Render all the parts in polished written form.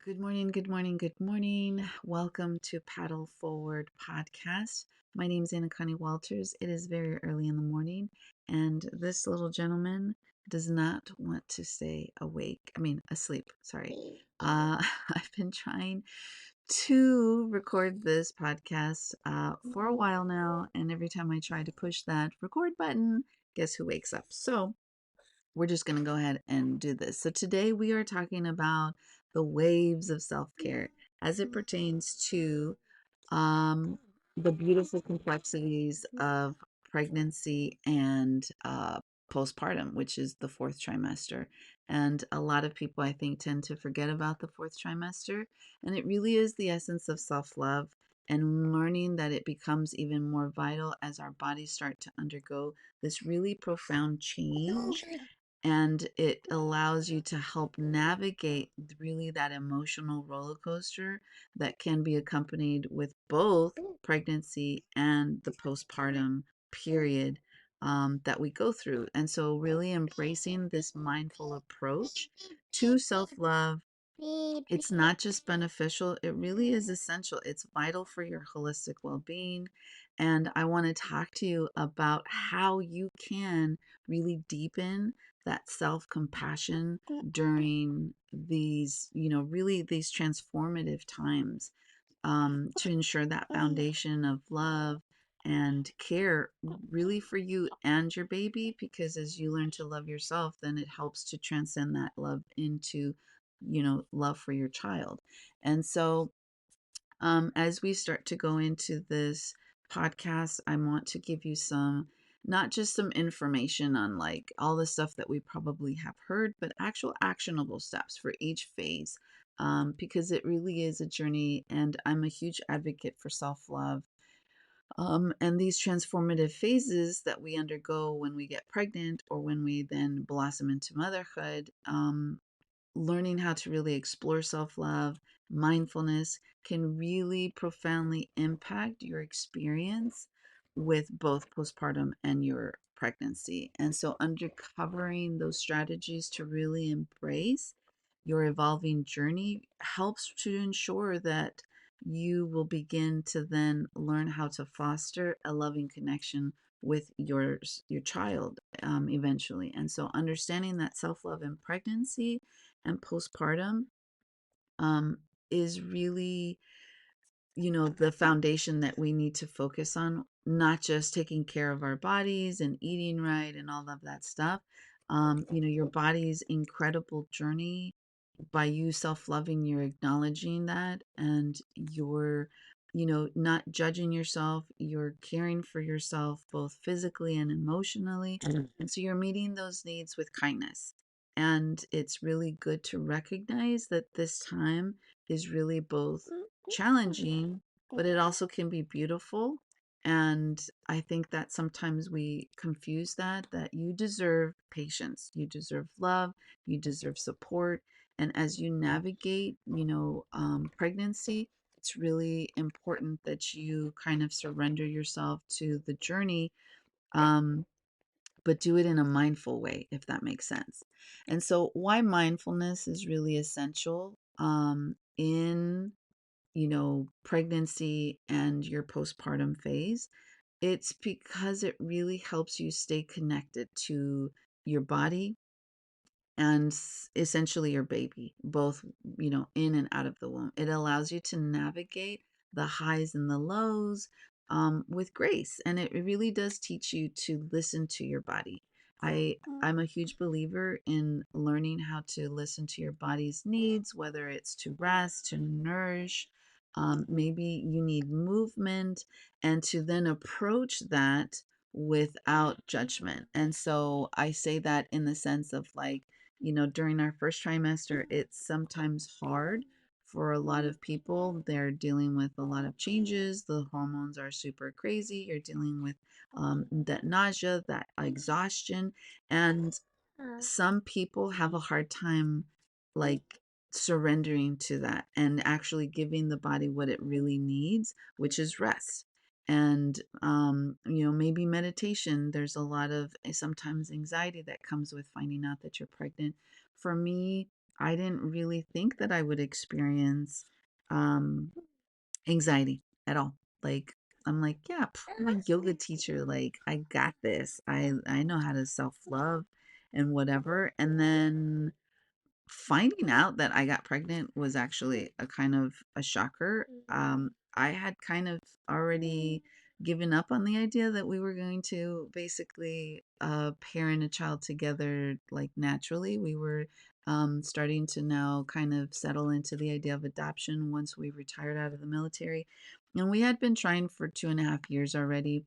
Good morning, good morning, good morning. Welcome to Paddle Forward Podcast. My name is Anacani Walters. It is very early in the morning, and this little gentleman does not want to stay asleep. Sorry. I've been trying to record this podcast for a while now, and every time I try to push that record button, guess who wakes up? So, we're just going to go ahead and do this. So, today we are talking about the waves of self care as it pertains to um, the beautiful complexities of pregnancy and postpartum, which is the fourth trimester. And a lot of people, I think, tend to forget about the fourth trimester. And it really is the essence of self love and learning that it becomes even more vital as our bodies start to undergo this really profound change, and it allows you to help navigate really that emotional roller coaster that can be accompanied with both pregnancy and the postpartum period that we go through. And so, really embracing this mindful approach to self love, it's not just beneficial, it really is essential. It's vital for your holistic well being. And I want to talk to you about how you can really deepen that self compassion during these, really these transformative times, to ensure that foundation of love and care really for you and your baby. Because as you learn to love yourself, then it helps to transcend that love into, love for your child. And so, as we start to go into this podcast, I want to give you not just some information on like all the stuff that we probably have heard, but actual actionable steps for each phase, because it really is a journey. And I'm a huge advocate for self love. And these transformative phases that we undergo when we get pregnant or when we then blossom into motherhood, learning how to really explore self love, mindfulness can really profoundly impact your experience with both postpartum and your pregnancy. And so, uncovering those strategies to really embrace your evolving journey helps to ensure that you will begin to then learn how to foster a loving connection with your child, eventually. And so understanding that self-love in pregnancy and postpartum, um, is really, the foundation that we need to focus on, not just taking care of our bodies and eating right and all of that stuff. Your body's incredible journey, by you self-loving, you're acknowledging that, and you're, not judging yourself, you're caring for yourself both physically and emotionally. And so you're meeting those needs with kindness. And it's really good to recognize that this time is really both challenging, but it also can be beautiful. And I think that sometimes we confuse that you deserve patience, you deserve love, you deserve support. And as you navigate, pregnancy, it's really important that you kind of surrender yourself to the journey, um, but do it in a mindful way, if that makes sense. And so, why mindfulness is really essential, in, pregnancy and your postpartum phase. It's because it really helps you stay connected to your body and essentially your baby, both, in and out of the womb. It allows you to navigate the highs and the lows, with grace, and it really does teach you to listen to your body. I'm a huge believer in learning how to listen to your body's needs, whether it's to rest, to nourish, maybe you need movement, and to then approach that without judgment. And so I say that in the sense of like, during our first trimester, it's sometimes hard for a lot of people. They're dealing with a lot of changes. The hormones are super crazy. You're dealing with, that nausea, that exhaustion. And some people have a hard time, like, surrendering to that and actually giving the body what it really needs, which is rest. And maybe meditation. There's a lot of sometimes anxiety that comes with finding out that you're pregnant. For me, I didn't really think that I would experience um, anxiety at all. Like, I'm like, yeah, I'm a yoga teacher. Like, I got this. I know how to self love and whatever. And then finding out that I got pregnant was actually a kind of a shocker. I had kind of already given up on the idea that we were going to basically parent a child together like naturally. We were starting to now kind of settle into the idea of adoption once we retired out of the military. And we had been trying for 2.5 years already,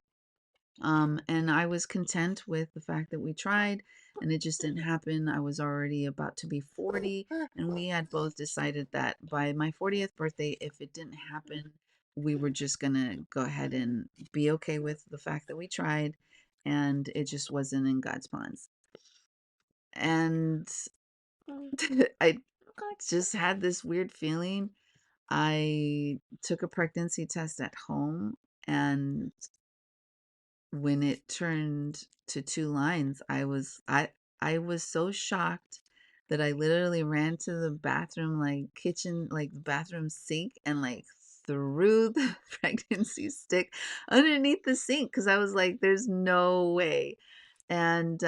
and I was content with the fact that we tried and it just didn't happen. I was already about to be 40, and we had both decided that by my 40th birthday, if it didn't happen, we were just going to go ahead and be okay with the fact that we tried and it just wasn't in God's plans. And I just had this weird feeling. I took a pregnancy test at home, and when it turned to 2 lines, I was so shocked that I literally ran to the bathroom, like, kitchen like, the bathroom sink and, like, threw the pregnancy stick underneath the sink because I was like, "There's no way." And,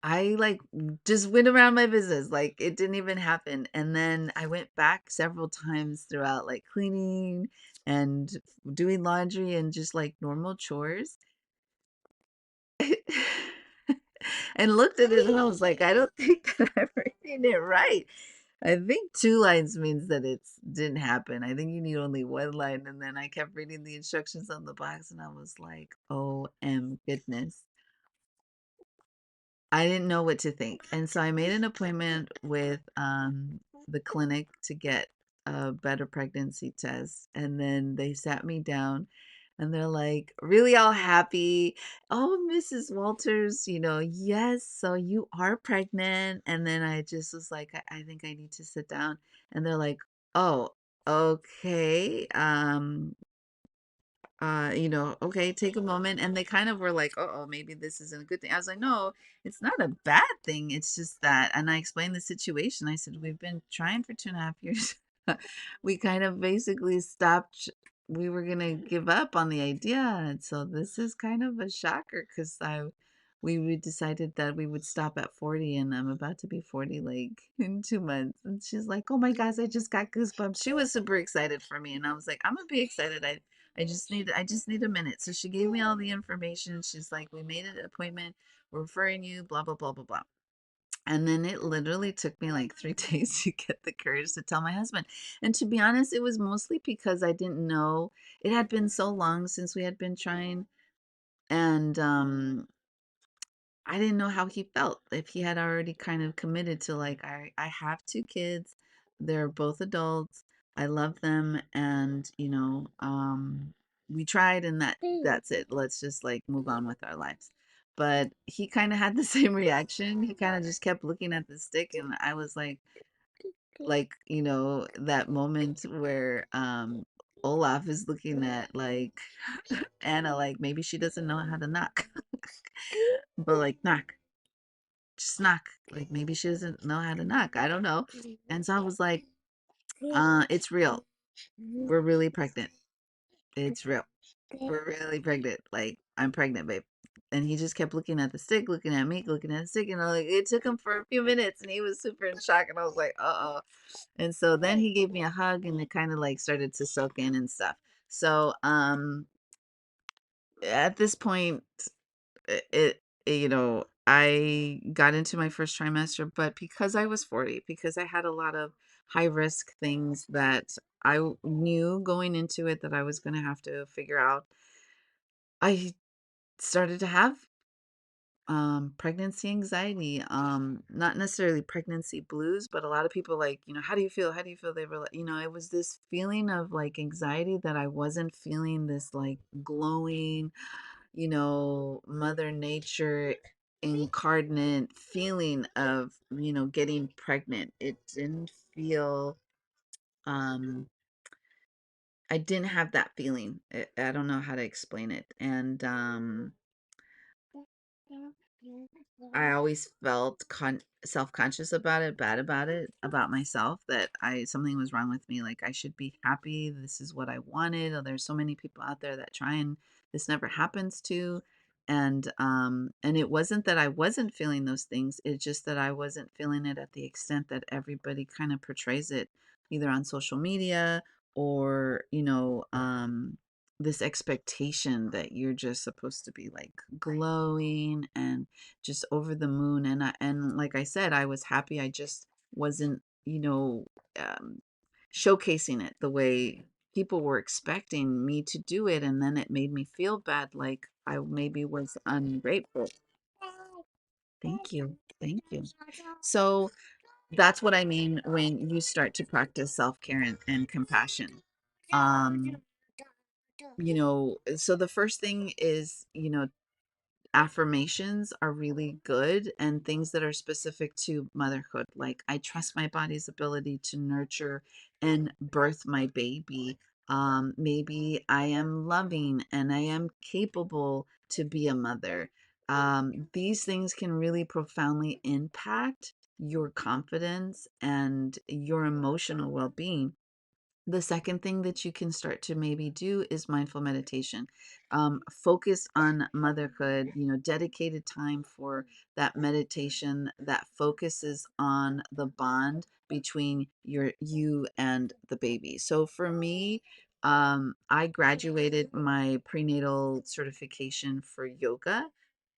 I, like, just went around my business, like, it didn't even happen, and then I went back several times throughout, like, cleaning and doing laundry and just, like, normal chores, and looked at it and I was like, "I don't think that I'm reading it right." I think 2 lines means that it didn't happen. I think you need only 1 line, and then I kept reading the instructions on the box, and I was like, "OM goodness." I didn't know what to think. And so I made an appointment with the clinic to get a better pregnancy test. And then they sat me down and they're like, really all happy. Oh, Mrs. Walters, yes, so you are pregnant. And then I just was like, I think I need to sit down. And they're like, oh, okay. Okay, take a moment. And they kind of were like, oh, maybe this isn't a good thing. I was like, no, it's not a bad thing. It's just that. And I explained the situation. I said, we've been trying for 2.5 years. We kind of basically stopped. We were going to give up on the idea. And so this is kind of a shocker because we decided that we would stop at 40, and I'm about to be 40 like in 2 months. And she's like, oh my gosh, I just got goosebumps. She was super excited for me. And I was like, I'm gonna be excited. I just need a minute. So she gave me all the information. She's like, we made an appointment. We're referring you, blah, blah, blah, blah, blah. And then it literally took me like 3 days to get the courage to tell my husband. And to be honest, it was mostly because I didn't know. It had been so long since we had been trying. And I didn't know how he felt, if he had already kind of committed to like, I have 2 kids, they're both adults, I love them, and we tried, and that's it. Let's just like move on with our lives. But he kind of had the same reaction. He kind of just kept looking at the stick, and I was like, that moment where Olaf is looking at like Anna, like maybe she doesn't know how to knock. But like knock, just knock. Like maybe she doesn't know how to knock. I don't know. And so I was like, it's real. We're really pregnant. It's real. We're really pregnant. Like, I'm pregnant, babe. And he just kept looking at the stick, looking at me, looking at the stick, and like it took him for a few minutes, and he was super in shock, and I was like, uh-oh. And so then he gave me a hug, and it kind of like started to soak in and stuff. So at this point, I got into my first trimester, but because I was 40, because I had a lot of high risk things that knew going into it that I was going to have to figure out, I started to have pregnancy anxiety, not necessarily pregnancy blues, but a lot of people like, how do you feel? How do you feel? They were like, it was this feeling of like anxiety that I wasn't feeling this like glowing, Mother Nature incarnate feeling of, getting pregnant. It didn't feel, um, I didn't have that feeling. I don't know how to explain it. And I always felt self-conscious about it, bad about it, about myself, that I something was wrong with me. Like I should be happy. This is what I wanted. Oh, there's so many people out there that try and this never happens to. And it wasn't that I wasn't feeling those things. It's just that I wasn't feeling it at the extent that everybody kind of portrays it, either on social media or, this expectation that you're just supposed to be like glowing and just over the moon. And like I said, I was happy. I just wasn't, um, showcasing it the way people were expecting me to do it, and then it made me feel bad, like I maybe was ungrateful. Thank you. Thank you. So that's what I mean when you start to practice self-care and compassion. Um, so the first thing is, affirmations are really good, and things that are specific to motherhood, like I trust my body's ability to nurture and birth my baby. Maybe I am loving and I am capable to be a mother. These things can really profoundly impact your confidence and your emotional well-being. The second thing that you can start to maybe do is mindful meditation. Focus on motherhood, dedicated time for that meditation that focuses on the bond between you and the baby. So for me, I graduated my prenatal certification for yoga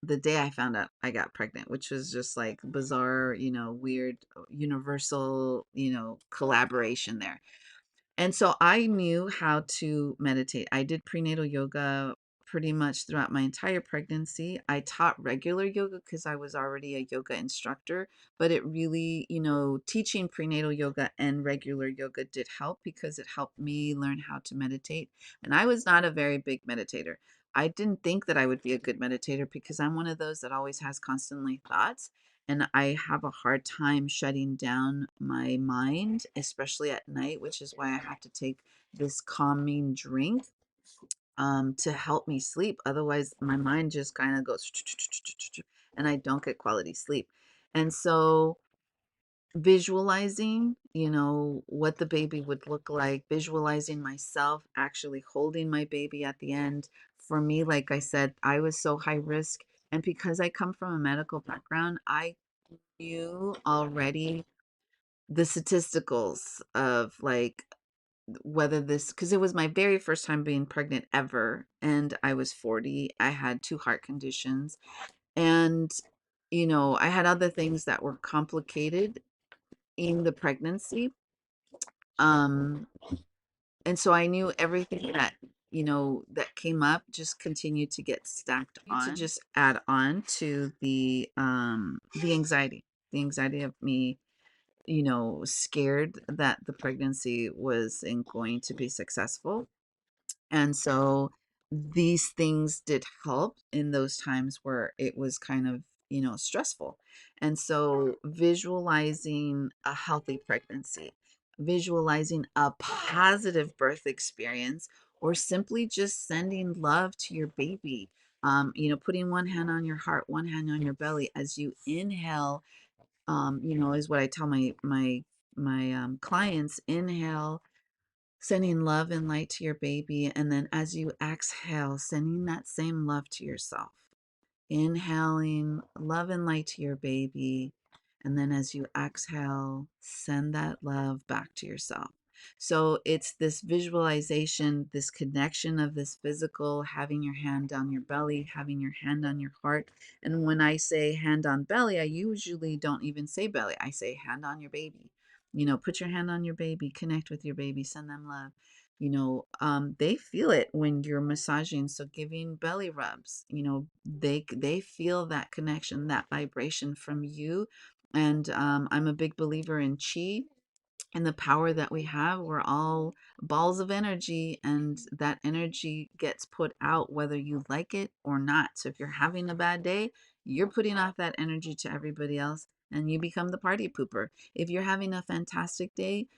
the day I found out I got pregnant, which was just like bizarre, weird, universal, collaboration there. And so I knew how to meditate. I did prenatal yoga pretty much throughout my entire pregnancy. I taught regular yoga because I was already a yoga instructor, but it really, teaching prenatal yoga and regular yoga did help because it helped me learn how to meditate. And I was not a very big meditator. I didn't think that I would be a good meditator because I'm one of those that always has constantly thoughts, and I have a hard time shutting down my mind, especially at night, which is why I have to take this calming drink to help me sleep. Otherwise, my mind just kind of goes and I don't get quality sleep. And so, visualizing, what the baby would look like, visualizing myself actually holding my baby at the end. For me, like I said, I was so high risk. And because I come from a medical background, I knew already the statisticals of like whether this, because it was my very first time being pregnant ever, and I was 40. I had two heart conditions, and I had other things that were complicated in the pregnancy. Um and so I knew everything that that came up just continued to get stacked on, to just add on to the anxiety of me, scared that the pregnancy wasn't going to be successful. And so these things did help in those times where it was kind of, stressful. And so visualizing a healthy pregnancy, visualizing a positive birth experience, or simply just sending love to your baby. Putting one hand on your heart, one hand on your belly as you inhale, is what I tell my clients. Inhale, sending love and light to your baby, and then as you exhale, sending that same love to yourself. Inhaling love and light to your baby, and then as you exhale, send that love back to yourself. So it's this visualization, this connection of this physical, having your hand down your belly, having your hand on your heart. And when I say hand on belly, I usually don't even say belly. I say hand on your baby. Put your hand on your baby, connect with your baby, send them love. They feel it when you're massaging. So giving belly rubs, they feel that connection, that vibration from you. And I'm a big believer in chi and the power that we have. We're all balls of energy, and that energy gets put out whether you like it or not. So if you're having a bad day, you're putting off that energy to everybody else, and you become the party pooper. If you're having a fantastic day,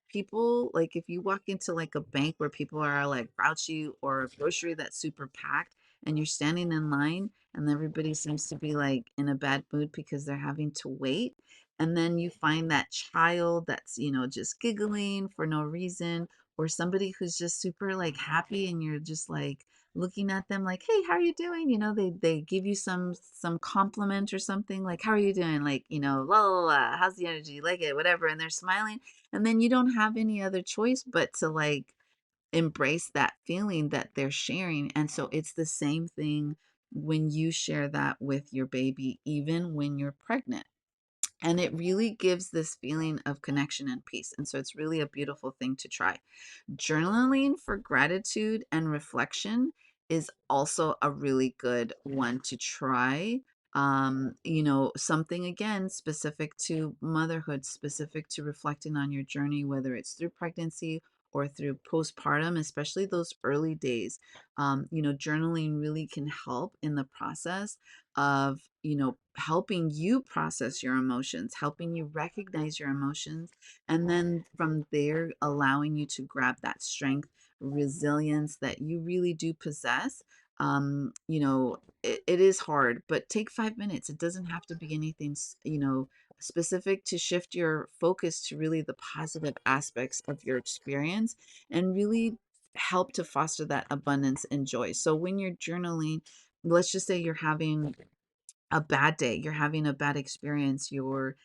people, like if you walk into like a bank where people are like grouchy, or a grocery that's super packed, and you're standing in line and everybody seems to be like in a bad mood because they're having to wait. And then you find that child that's, just giggling for no reason, or somebody who's just super like happy and you're just like looking at them like, hey, how are you doing? They give you some compliment or something like, how are you doing? Like, la la la, how's the energy? You like it, whatever. And they're smiling. And then you don't have any other choice but to like embrace that feeling that they're sharing. And so it's the same thing when you share that with your baby, even when you're pregnant. And it really gives this feeling of connection and peace. And so it's really a beautiful thing to try. Journaling for gratitude and reflection is also a really good one to try. Something again specific to motherhood, specific to reflecting on your journey, whether it's through pregnancy or through postpartum, especially those early days. Journaling really can help in the process of, helping you process your emotions, helping you recognize your emotions, and then from there, allowing you to grab that strength, resilience that you really do possess. It is hard, but take 5 minutes. It doesn't have to be anything, specific, to shift your focus to really the positive aspects of your experience and really help to foster that abundance and joy. So when you're journaling, let's just say you're having a bad day, you're having a bad experience, you're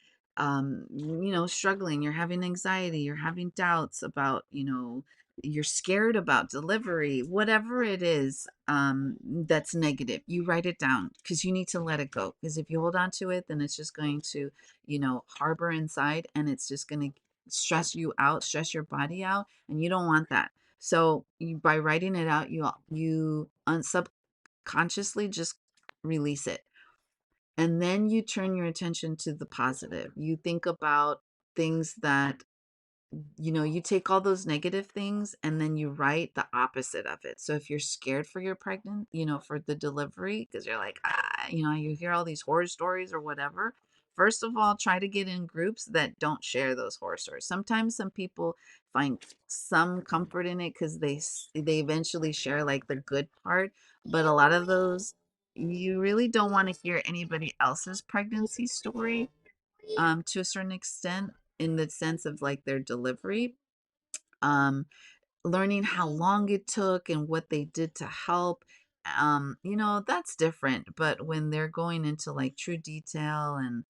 struggling, you're having anxiety, you're having doubts about, you're scared about delivery, whatever it is, that's negative, you write it down because you need to let it go, because if you hold on to it, then it's just going to, harbor inside, and it's just going to stress you out, stress your body out, and you don't want that. So by writing it out, you subconsciously just release it. And then you turn your attention to the positive. You think about things that, you take all those negative things and then you write the opposite of it. So if you're scared for your pregnant, for the delivery, because you're like, you hear all these horror stories or whatever. First of all, try to get in groups that don't share those horror stories. Sometimes some people find some comfort in it because they eventually share like the good part, but a lot of those, you really don't want to hear anybody else's pregnancy story, to a certain extent, in the sense of like their delivery. um Learning how long it took and what they did to help, that's different. But when they're going into like true detail and,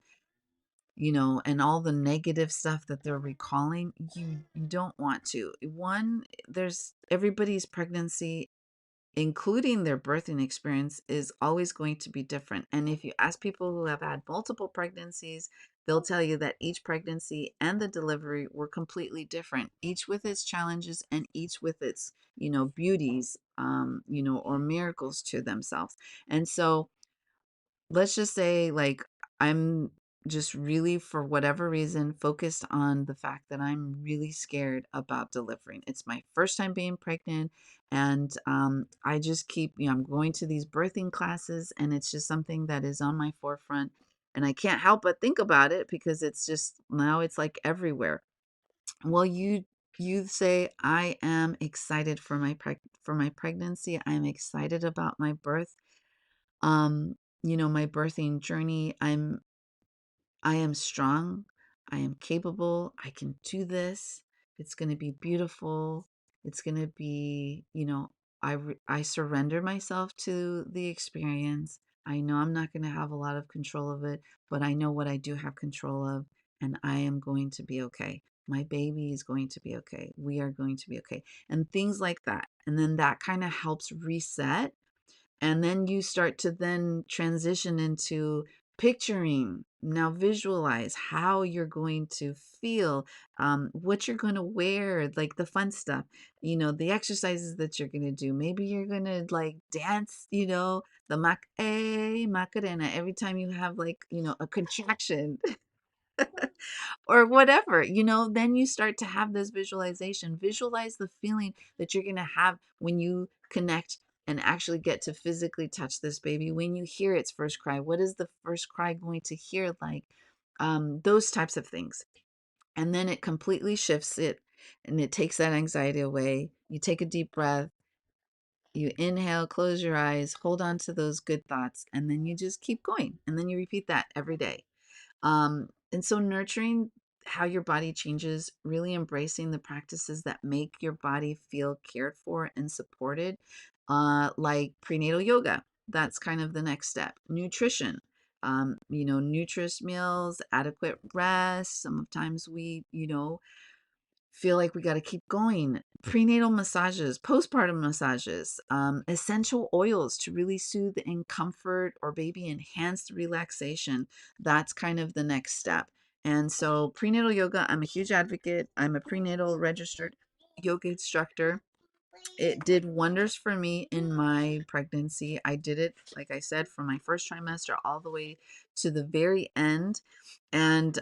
and all the negative stuff that they're recalling, you don't want to. One, there's everybody's pregnancy, including their birthing experience, is always going to be different. And if you ask people who have had multiple pregnancies, they'll tell you that each pregnancy and the delivery were completely different, each with its challenges and each with its, beauties, or miracles to themselves. And so let's just say, like, I'm just really, for whatever reason, focused on the fact that I'm really scared about delivering. It's my first time being pregnant, and I just keep, I'm going to these birthing classes, and it's just something that is on my forefront, and I can't help but think about it because it's just, now it's like everywhere. Well, you say, I am excited for for my pregnancy. I'm excited about my birth, my birthing journey. I am strong. I am capable. I can do this. It's going to be beautiful. It's going to be, I surrender myself to the experience. I know I'm not going to have a lot of control of it, but I know what I do have control of, and I am going to be okay. My baby is going to be okay. We are going to be okay. And things like that. And then that kind of helps reset, and then you start to then transition into picturing, now visualize how you're going to feel, what you're going to wear, like the fun stuff, the exercises that you're going to do. Maybe you're going to like dance, the macarena every time you have like, a contraction. Or whatever, then you start to have this visualization. Visualize the feeling that you're going to have when you connect and actually get to physically touch this baby. When you hear its first cry, what is the first cry going to hear like? Those types of things. And then it completely shifts it, and it takes that anxiety away. You take a deep breath, You inhale, close your eyes, hold on to those good thoughts, and then you just keep going. And then you repeat that every day. And so nurturing how your body changes, really embracing the practices that make your body feel cared for and supported, like prenatal yoga. That's kind of the next step. Nutrition, nutritious meals, adequate rest. Sometimes we, feel like we got to keep going. Prenatal massages, postpartum massages, essential oils to really soothe and comfort or baby enhance relaxation. That's kind of the next step. And so, prenatal yoga, I'm a huge advocate. I'm a prenatal registered yoga instructor. It did wonders for me in my pregnancy. I did it, like I said, from my first trimester all the way to the very end. And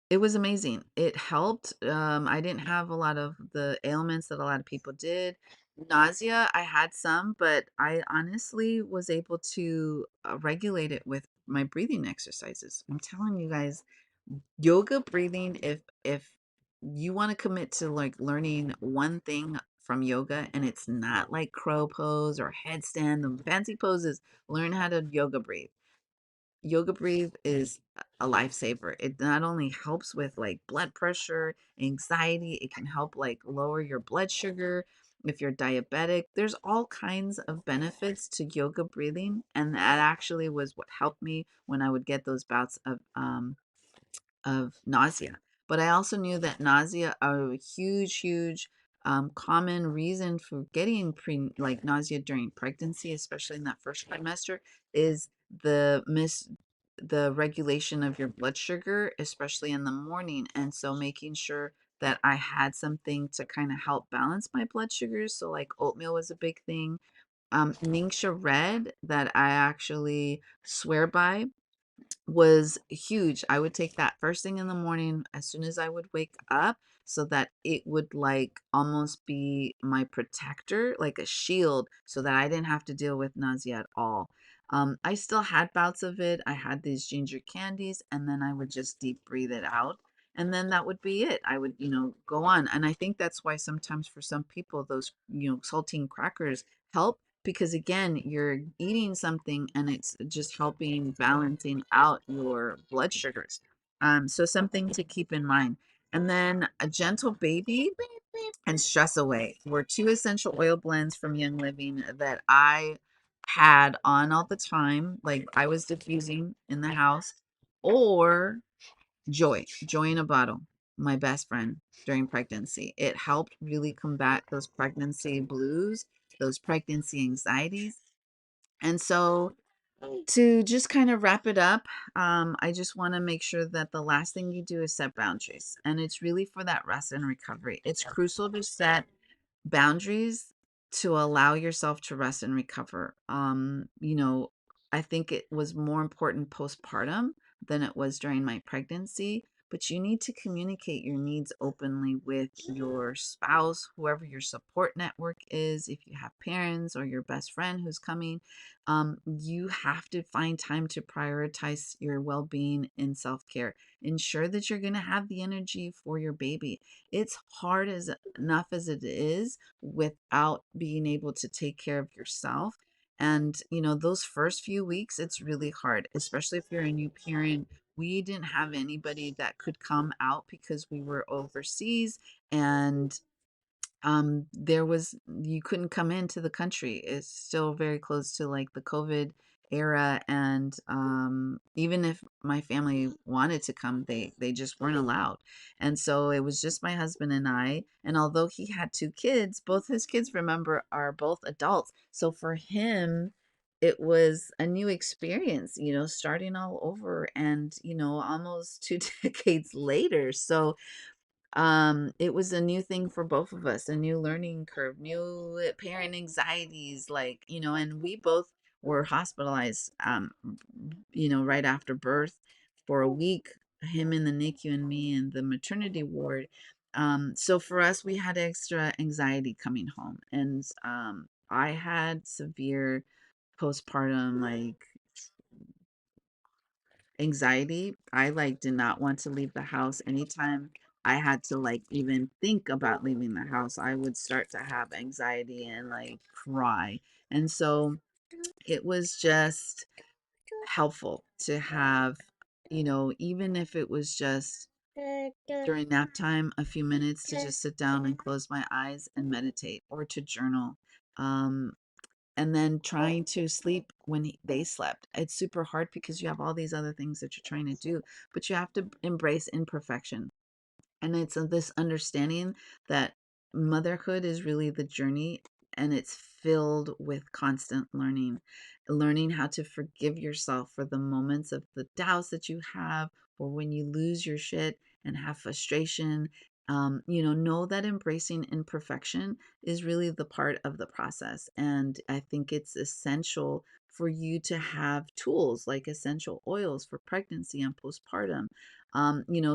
it was amazing. It helped. I didn't have a lot of the ailments that a lot of people did. Nausea, I had some, but I honestly was able to regulate it with my breathing exercises. I'm telling you guys, yoga breathing, if you want to commit to like learning one thing from yoga and it's not like crow pose or headstand and fancy poses, learn how to yoga breathe. Yoga Breathe is a lifesaver. It not only helps with like blood pressure, anxiety, it can help like lower your blood sugar. If you're diabetic, there's all kinds of benefits to yoga breathing. And that actually was what helped me when I would get those bouts of nausea. But I also knew that nausea are a huge common reason for getting like nausea during pregnancy, especially in that first trimester, is the regulation of your blood sugar, especially in the morning. And so making sure that I had something to kind of help balance my blood sugars. So like oatmeal was a big thing. Ningxia Red that I actually swear by was huge. I would take that first thing in the morning as soon as I would wake up so that it would like almost be my protector, like a shield, so that I didn't have to deal with nausea at all. I still had bouts of it. I had these ginger candies, and then I would just deep breathe it out. And then that would be it. I would, go on. And I think that's why sometimes for some people, those, saltine crackers help because again you're eating something and it's just helping balancing out your blood sugars, so something to keep in mind. And then a gentle baby and stress away were two essential oil blends from Young Living that I had on all the time, like I was diffusing in the house. Or joy in a bottle, my best friend during pregnancy. It helped really combat those pregnancy blues, those pregnancy anxieties. And so, to just kind of wrap it up, I just want to make sure that the last thing you do is set boundaries. And it's really for that rest and recovery. It's crucial to set boundaries to allow yourself to rest and recover. I think it was more important postpartum than it was during my pregnancy, but you need to communicate your needs openly with your spouse, whoever your support network is. If you have parents or your best friend who's coming, you have to find time to prioritize your well being and self care. Ensure that you're going to have the energy for your baby. It's hard as enough as it is without being able to take care of yourself. And, those first few weeks, it's really hard, especially if you're a new parent. We didn't have anybody that could come out because we were overseas, and there was you couldn't come into the country. It's still very close to like the COVID era, and even if my family wanted to come, they just weren't allowed. And so it was just my husband and I, and although he had two kids, both his kids, remember, are both adults. So for him, it was a new experience, starting all over, and almost two decades later. So it was a new thing for both of us, a new learning curve, new parent anxieties, like, and we both were hospitalized, right after birth for a week, him in the NICU and me in the maternity ward. So for us, we had extra anxiety coming home, and I had severe postpartum, like, anxiety. I like did not want to leave the house anytime I had to like even think about leaving the house, I would start to have anxiety and like cry. And so it was just helpful to have, even if it was just during nap time, a few minutes to just sit down and close my eyes and meditate or to journal. Um, and then trying to sleep when they slept. It's super hard because you have all these other things that you're trying to do, but you have to embrace imperfection. And it's this understanding that motherhood is really the journey, and it's filled with constant learning how to forgive yourself for the moments of the doubts that you have, or when you lose your shit and have frustration. Know that embracing imperfection is really the part of the process. And I think it's essential for you to have tools like essential oils for pregnancy and postpartum.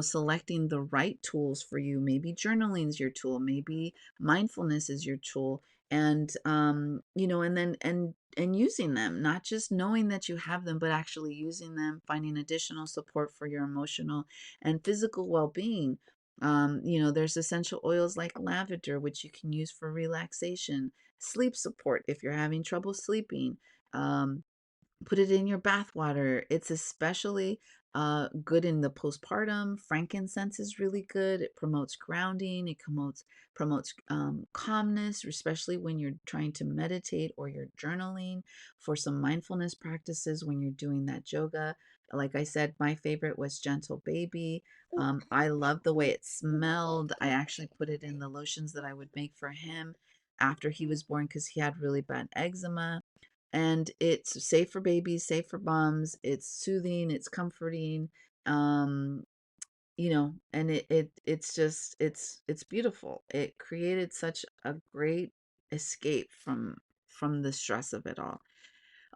Selecting the right tools for you. Maybe journaling is your tool, maybe mindfulness is your tool. And and then and using them, not just knowing that you have them, but actually using them, finding additional support for your emotional and physical well-being. There's essential oils like lavender, which you can use for relaxation, sleep support if you're having trouble sleeping. um, Put it in your bath water. It's especially good in the postpartum. Frankincense is really good. It promotes grounding. It promotes calmness, especially when you're trying to meditate or you're journaling. For some mindfulness practices when you're doing that yoga. Like I said, my favorite was Gentle Baby. I love the way it smelled. I actually put it in the lotions that I would make for him after he was born because he had really bad eczema. And it's safe for babies, safe for moms. It's soothing, it's comforting. um and it's just it's beautiful. It created such a great escape from the stress of it all.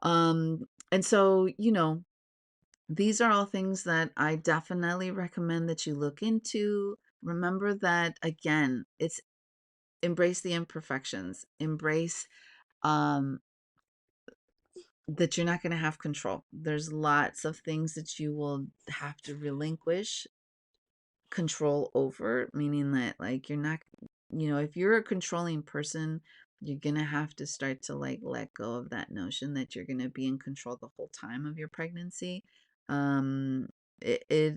And so these are all things that I definitely recommend that you look into. Remember that, again, it's embrace the imperfections, embrace um that you're not going to have control. There's lots of things that you will have to relinquish control over, meaning that like you're not, if you're a controlling person, you're going to have to start to like let go of that notion that you're going to be in control the whole time of your pregnancy. Um it, it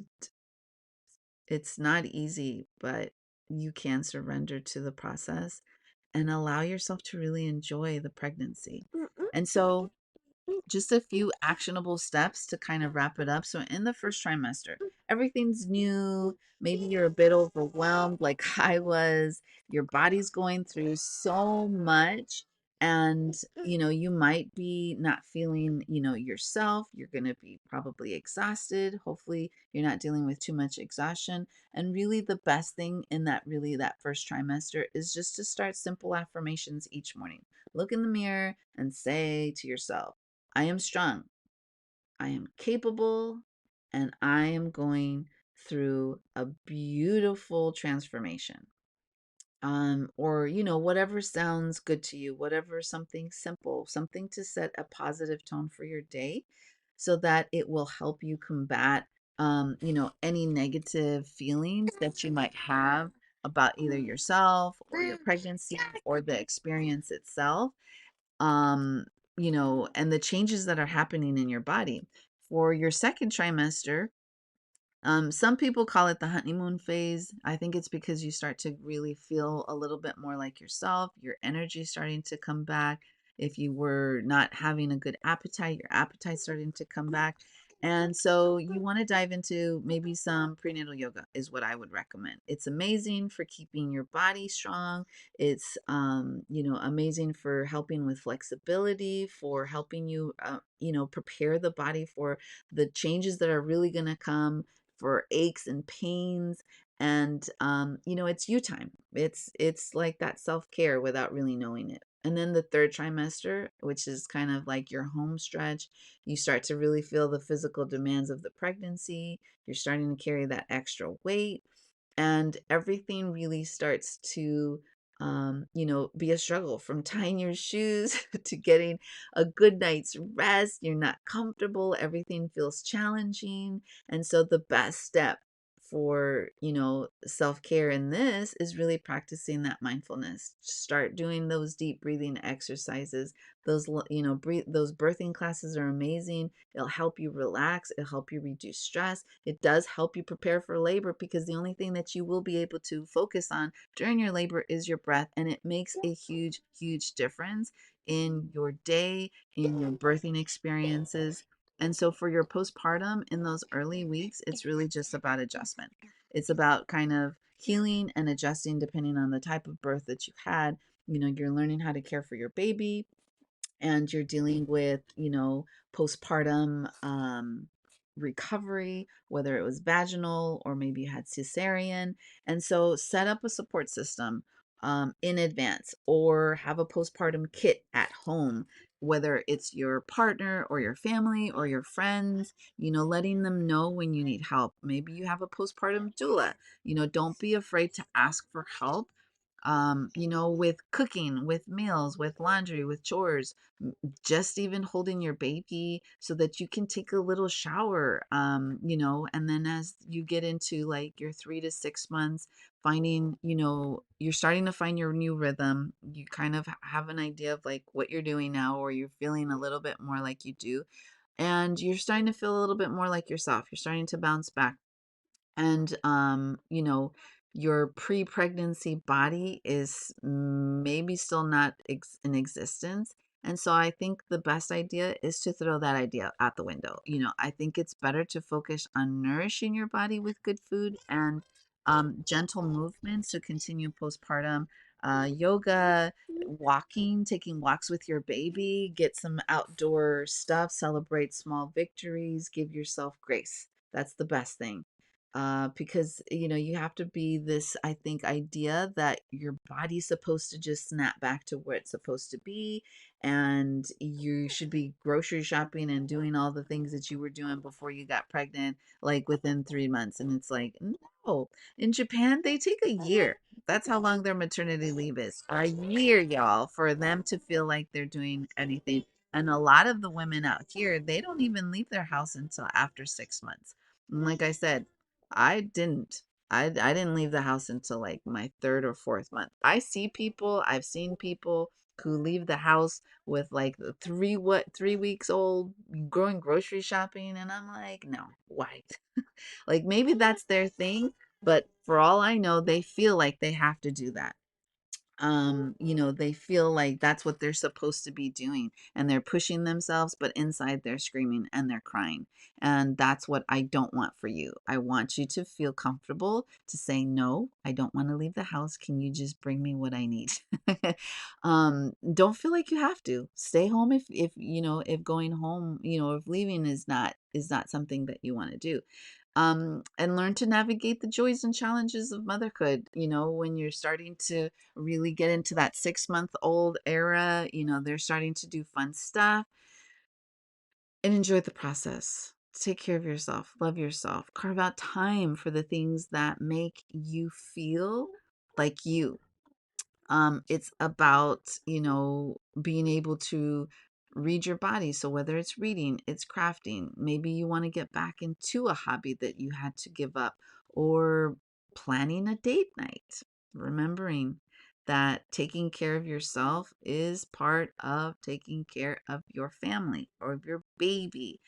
it's not easy, but you can surrender to the process and allow yourself to really enjoy the pregnancy. And so just a few actionable steps to kind of wrap it up. So, in the first trimester, everything's new. Maybe you're a bit overwhelmed, like I was. Your body's going through so much. And, you might be not feeling, yourself. You're going to be probably exhausted. Hopefully, you're not dealing with too much exhaustion. And really, the best thing in that first trimester is just to start simple affirmations each morning. Look in the mirror and say to yourself, I am strong, I am capable, and I am going through a beautiful transformation. Or, whatever sounds good to you, whatever, something simple, something to set a positive tone for your day so that it will help you combat, any negative feelings that you might have about either yourself or your pregnancy or the experience itself. um, and the changes that are happening in your body. For your second trimester, some people call it the honeymoon phase. I think it's because you start to really feel a little bit more like yourself, your energy starting to come back. If you were not having a good appetite, your appetite starting to come back. And so you want to dive into maybe some prenatal yoga is what I would recommend. It's amazing for keeping your body strong. It's amazing for helping with flexibility, for helping you prepare the body for the changes that are really going to come, for aches and pains. And it's you time. It's like that self-care without really knowing it. And then the third trimester, which is kind of like your home stretch, you start to really feel the physical demands of the pregnancy. You're starting to carry that extra weight, and everything really starts to be a struggle, from tying your shoes to getting a good night's rest. You're not comfortable, everything feels challenging. And so the best step for, self-care in this is really practicing that mindfulness. Start doing those deep breathing exercises. Breathe, those birthing classes are amazing. It'll help you relax, it'll help you reduce stress. It does help you prepare for labor, because the only thing that you will be able to focus on during your labor is your breath, and it makes a huge, huge difference in your day, in your birthing experiences. And so for your postpartum in those early weeks, it's really just about adjustment. It's about kind of healing and adjusting depending on the type of birth that you had. You're learning how to care for your baby, and you're dealing with, postpartum recovery, whether it was vaginal or maybe you had cesarean. And so set up a support system in advance, or have a postpartum kit at home, whether it's your partner or your family or your friends, letting them know when you need help. Maybe you have a postpartum doula. Don't be afraid to ask for help, with cooking, with meals, with laundry, with chores, just even holding your baby so that you can take a little shower, and then as you get into like your 3 to 6 months, finding, you're starting to find your new rhythm. You kind of have an idea of like what you're doing now, or you're feeling a little bit more like you do. And you're starting to feel a little bit more like yourself. You're starting to bounce back, and your pre-pregnancy body is maybe still not in existence. And so I think the best idea is to throw that idea out the window. I think it's better to focus on nourishing your body with good food and gentle movements to continue postpartum. Yoga, walking, taking walks with your baby, get some outdoor stuff, celebrate small victories, give yourself grace. That's the best thing. Because you have to be this, I think, idea that your body's supposed to just snap back to where it's supposed to be, and you should be grocery shopping and doing all the things that you were doing before you got pregnant, like within 3 months. And it's like, no. In Japan, they take a year. That's how long their maternity leave is. A year, y'all, for them to feel like they're doing anything. And a lot of the women out here, they don't even leave their house until after 6 months. And like I said, I didn't. I didn't leave the house until like my third or fourth month. I've seen people who leave the house with like the 3 weeks old, going grocery shopping, and I'm like, no, why? Like maybe that's their thing, but for all I know, they feel like they have to do that. They feel like that's what they're supposed to be doing, and they're pushing themselves, but inside they're screaming and they're crying. And that's what I don't want for you. I want you to feel comfortable to say, no, I don't want to leave the house. Can you just bring me what I need? Don't feel like you have to stay home if going home, if leaving is not something that you want to do. And learn to navigate the joys and challenges of motherhood. When you're starting to really get into that 6 month old era, they're starting to do fun stuff, and enjoy the process. Take care of yourself, love yourself, carve out time for the things that make you feel like you. It's about, being able to read your body. So whether it's reading, it's crafting, maybe you want to get back into a hobby that you had to give up, or planning a date night, remembering that taking care of yourself is part of taking care of your family or of your baby.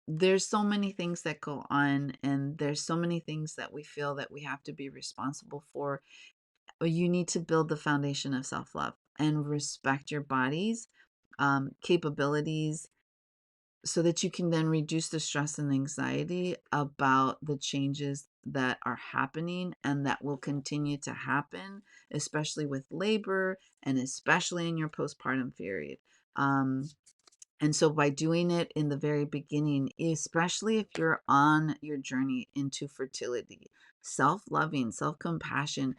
There's so many things that go on, and there's so many things that we feel that we have to be responsible for. You need to build the foundation of self-love and respect your body's capabilities, so that you can then reduce the stress and anxiety about the changes that are happening and that will continue to happen, especially with labor and especially in your postpartum period. Um, and so by doing it in the very beginning, especially if you're on your journey into fertility, self-loving, self-compassion,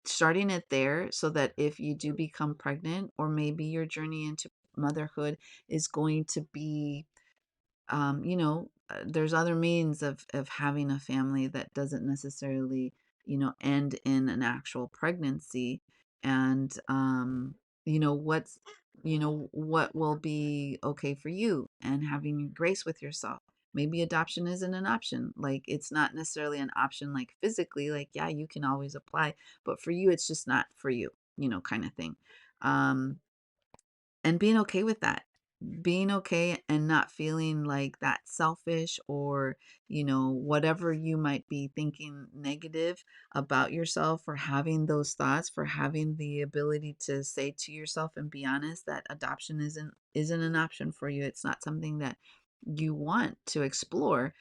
starting it there, so that if you do become pregnant, or maybe your journey into motherhood is going to be, there's other means of having a family that doesn't necessarily, end in an actual pregnancy. And what will be okay for you, and having grace with yourself, Maybe adoption isn't an option. Like, it's not necessarily an option, like physically, like, yeah, you can always apply, but for you, it's just not for you, kind of thing. Um, and being okay with that, being okay and not feeling like that's selfish, or whatever you might be thinking negative about yourself, for having those thoughts, for having the ability to say to yourself and be honest that adoption isn't an option for you. It's not something that you want to explore,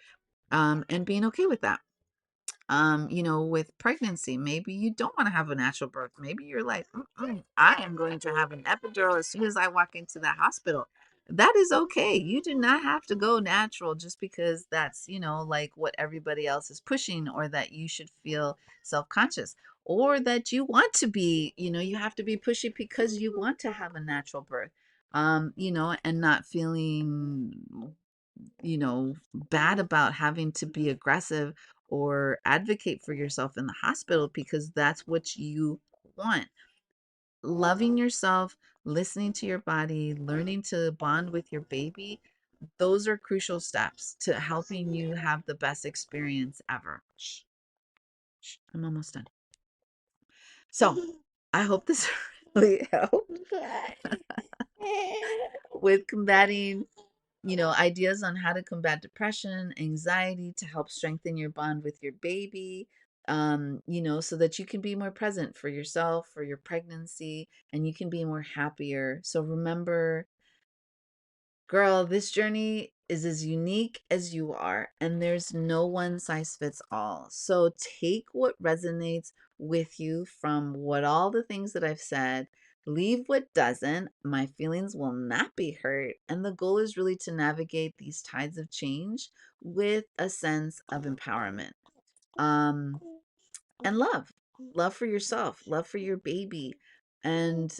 and being okay with that. With pregnancy, maybe you don't want to have a natural birth. Maybe you're like, I am going to have an epidural as soon as I walk into the hospital. That is okay. You do not have to go natural just because that's, like what everybody else is pushing, or that you should feel self-conscious, or that you want to be, you have to be pushy because you want to have a natural birth. And not feeling bad about having to be aggressive or advocate for yourself in the hospital because that's what you want. Loving yourself, listening to your body, learning to bond with your baby, those are crucial steps to helping you have the best experience ever. Shh, shh, I'm almost done. So, I hope this really helped with combating ideas on how to combat depression, anxiety, to help strengthen your bond with your baby, so that you can be more present for yourself, for your pregnancy, and you can be more happier. So remember, girl, this journey is as unique as you are, and there's no one size fits all. So take what resonates with you from all the things that I've said. Leave what doesn't. My feelings will not be hurt. And the goal is really to navigate these tides of change with a sense of empowerment. And love for yourself, love for your baby. And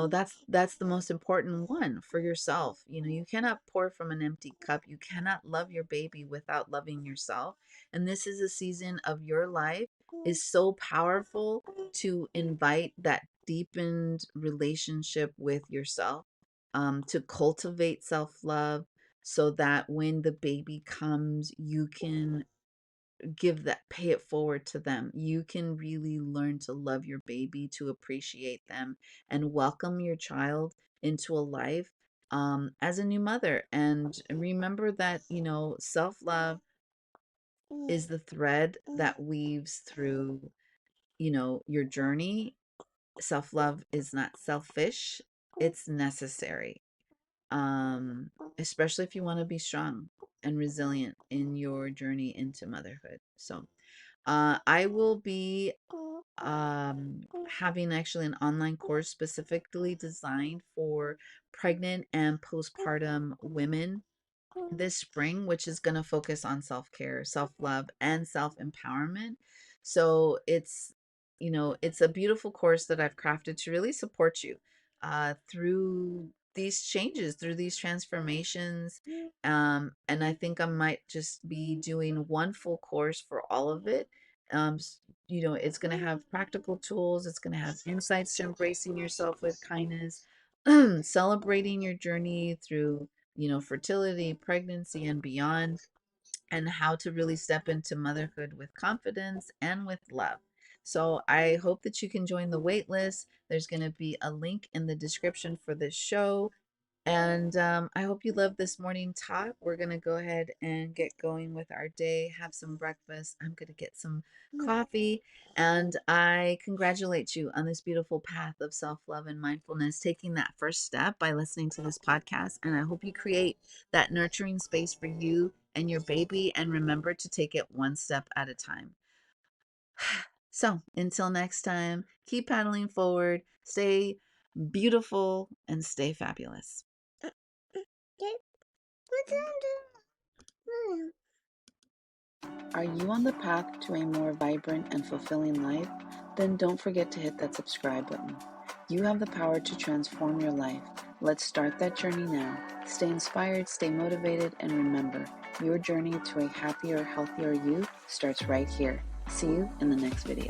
that's the most important one, for yourself. You cannot pour from an empty cup. You cannot love your baby without loving yourself. And this is a season of your life is so powerful to invite that deepened relationship with yourself, to cultivate self-love, so that when the baby comes, you can pay it forward to them. You can really learn to love your baby, to appreciate them, and welcome your child into a life, as a new mother. And remember that, self-love is the thread that weaves through, your journey. Self-love is not selfish, it's necessary. Especially if you want to be strong and resilient in your journey into motherhood. So, I will be having actually an online course specifically designed for pregnant and postpartum women this spring, which is going to focus on self-care, self-love, and self-empowerment. So it's a beautiful course that I've crafted to really support you through these changes, through these transformations. And I think I might just be doing one full course for all of it. It's going to have practical tools, it's going to have insights to embracing yourself with kindness, celebrating your journey through fertility, pregnancy, and beyond, and how to really step into motherhood with confidence and with love. So I hope that you can join the wait list. There's going to be a link in the description for this show. And I hope you love this morning talk. We're going to go ahead and get going with our day, have some breakfast. I'm going to get some coffee. And I congratulate you on this beautiful path of self love and mindfulness, taking that first step by listening to this podcast. And I hope you create that nurturing space for you and your baby. And remember to take it one step at a time. So until next time, keep paddling forward, stay beautiful, and stay fabulous. Are you on the path to a more vibrant and fulfilling life? Then don't forget to hit that subscribe button. You have the power to transform your life. Let's start that journey now. Stay inspired, stay motivated, and remember, your journey to a happier, healthier you starts right here. See you in the next video.